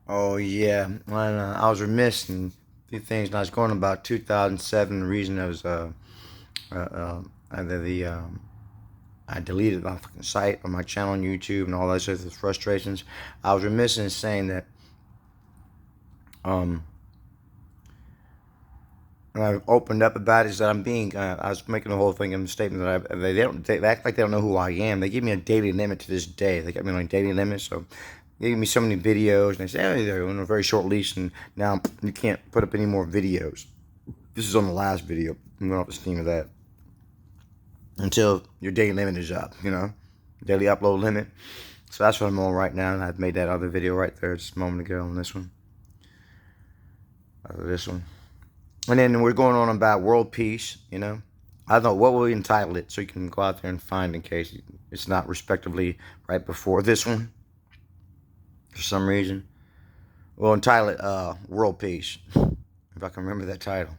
Oh yeah, and I was remiss in a few things. And I was going about 2007. The reason I was the I deleted my fucking site on my channel on YouTube and all that sort of frustrations. I was remiss in saying that um and I opened up about it is that I was making the whole thing in a statement that they act like they don't know who I am. They give me a daily limit to this day. They got me on a daily limit, so they give me so many videos, and they say, oh, they're on a very short leash, and now you can't put up any more videos. This is on the last video. I'm going off the steam of that until your daily limit is up. Daily upload limit. So that's what I'm on right now, and I've made that other video right there just a moment ago on this one. This one. And then we're going on about world peace, I don't know, what will we entitle it so you can go out there and find in case it's not respectively right before this one for some reason. We'll entitle it World Peace, if I can remember that title.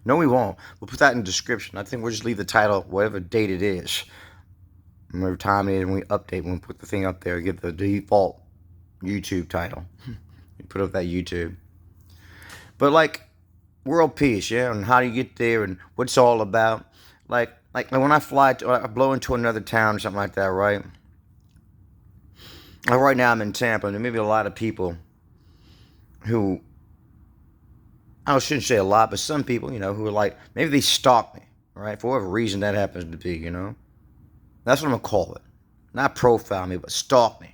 No, we won't. We'll put that in the description. I think we'll just leave the title, whatever date it is. Whatever time it is, when we update, when we put the thing up there, get the default YouTube title. You put up that YouTube. But like, world peace, yeah, and how do you get there and what it's all about. Like when I blow into another town or something like that, right? Like right now I'm in Tampa, and there may be a lot of people who, I shouldn't say a lot, but some people, who are like, maybe they stalk me, right? For whatever reason that happens to be, That's what I'm going to call it. Not profile me, but stalk me.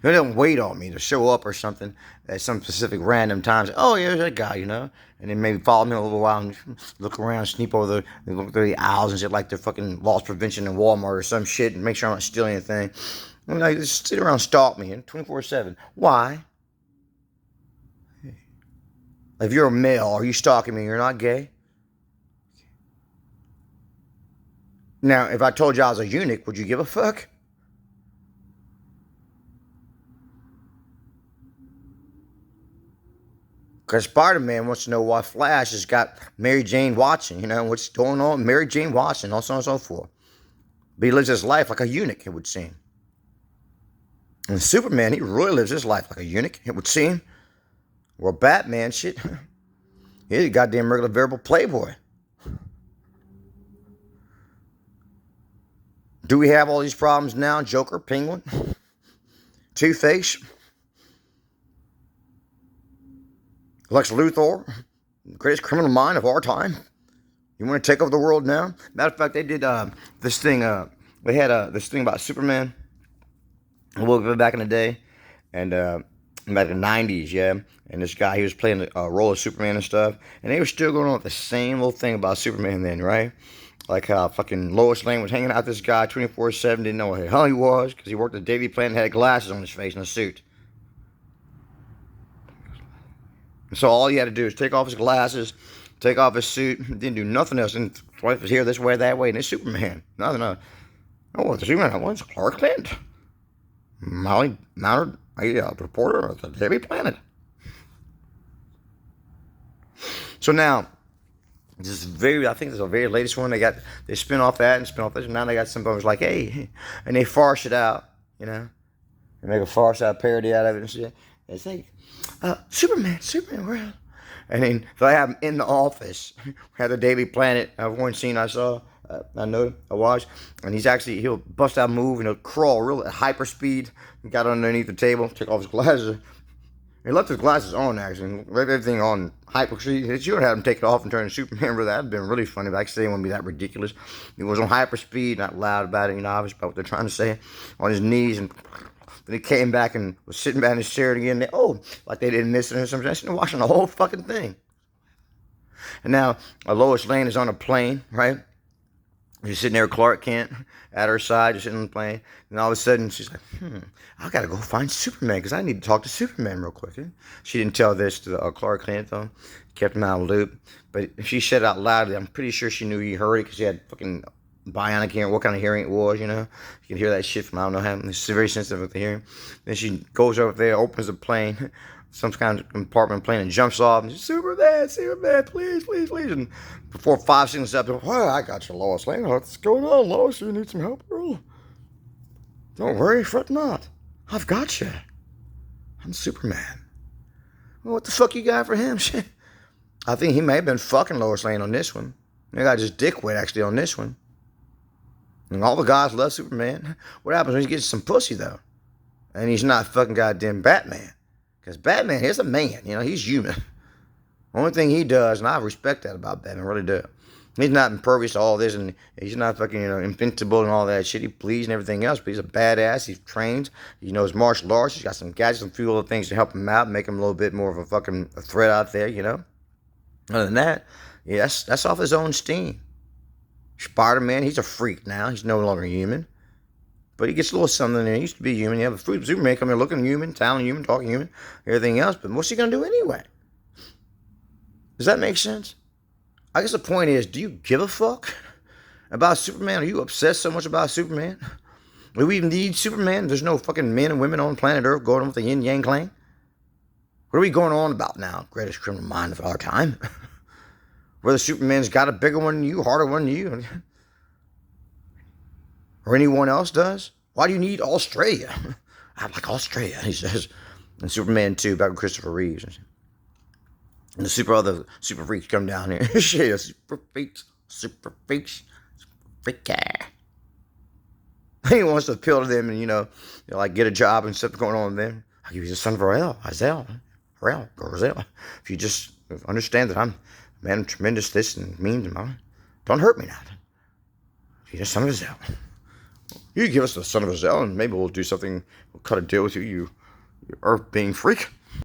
They don't wait on me to show up or something at some specific random times. Oh, yeah, there's that guy, And then maybe follow me a little while and look around, sneak over look through the aisles and shit like they're fucking loss prevention in Walmart or some shit and make sure I'm not stealing anything. Just sit around and stalk me 24/7. Why? If you're a male, are you stalking me? You're not gay? Now, if I told you I was a eunuch, would you give a fuck? Because Spider-Man wants to know why Flash has got Mary Jane watching, what's going on? Mary Jane watching, so on and so forth. But he lives his life like a eunuch, it would seem. And Superman, he really lives his life like a eunuch, it would seem. Well, Batman, shit, he's a goddamn regular variable playboy. Do we have all these problems now? Joker, Penguin, Two-Face, Lex Luthor, greatest criminal mind of our time. You want to take over the world now? Matter of fact, they did this thing. They had this thing about Superman a little bit back in the day, and back in the 90s, yeah. And this guy, he was playing the role of Superman and stuff, and they were still going on with the same little thing about Superman then, right? Like how fucking Lois Lane was hanging out with this guy 24/7, didn't know who the hell he was because he worked at Daily Planet and had glasses on his face and a suit. So all he had to do is take off his glasses, take off his suit, didn't do nothing else. And his wife was here this way, that way, and it's Superman. Nothing else. Oh, it's Superman. What's Clark Kent? Molly Mallard, a reporter of the Daily Planet. So now, I think this is the very latest one. They spin off that and spin off this, and now they got somebody who's like, hey, and they farce it out, They make a farce out parody out of it and shit. It's like, Superman, where? And then they have him in the office. We had the Daily Planet. One scene I saw, I watched, and he'll bust out a move and he'll crawl real at hyper speed. He got underneath the table, took off his glasses. He left his glasses on, actually, and left everything on hyper speed. You would have him take it off and turn to Superman, but that would have been really funny. But I say it wouldn't be that ridiculous. He was on hyper speed, not loud about it, obviously about what they're trying to say, on his knees, and then he came back and was sitting back in his chair again. Like they didn't miss it or something. They're watching the whole fucking thing. And now Lois Lane is on a plane, right? She's sitting there with Clark Kent at her side, just sitting on the plane. And all of a sudden, she's like, I got to go find Superman because I need to talk to Superman real quick. She didn't tell this to Clark Kent, though. Kept him out of the loop. But if she said it out loud, I'm pretty sure she knew he heard it because she had fucking bionic hearing, what kind of hearing it was, You can hear that shit from, I don't know how. It's very sensitive with the hearing. Then she goes over there, opens the plane, some kind of compartment plane, and jumps off. And she's, Superman, please. And before 5 seconds up, well, I got you, Lois Lane. What's going on, Lois? You need some help, girl? Don't worry, fret not. I've got you. I'm Superman. Well, what the fuck you got for him? Shit. I think he may have been fucking Lois Lane on this one. They got his dick wet actually on this one. And all the guys love Superman. What happens when he gets some pussy though? And he's not fucking goddamn Batman. Because Batman is a man, he's human. Only thing he does, and I respect that about Batman, I really do. He's not impervious to all this, and he's not fucking, invincible and all that shit. He bleeds and everything else, but he's a badass. He's trained. He knows martial arts. He's got some gadgets, some few other things to help him out, make him a little bit more of a fucking threat out there, Other than that, yes, that's off his own steam. Spider-Man, he's a freak now. He's no longer human. But he gets a little something there. He used to be human. You have a Superman come here looking human, sounding human, talking human, everything else. But what's he going to do anyway? Does that make sense? I guess the point is, do you give a fuck about Superman? Are you obsessed so much about Superman? Do we even need Superman? There's no fucking men and women on planet Earth going on with the Yin Yang Clan? What are we going on about now? Greatest criminal mind of our time. Whether Superman's got a bigger one than you, harder one than you, or anyone else does? Why do you need Australia? I like Australia, he says. And Superman 2, back with Christopher Reeves. And the other super freaks come down here. Yeah, super freaks. Freaky. He wants to appeal to them and, like get a job and stuff going on with them. I'll give you the son of Azel. If you just understand that I'm a man of tremendous this and mean, don't hurt me now. You're the son of Azel. You give us the son of Azel and maybe we'll do something. We'll cut a deal with you, you earth being freak.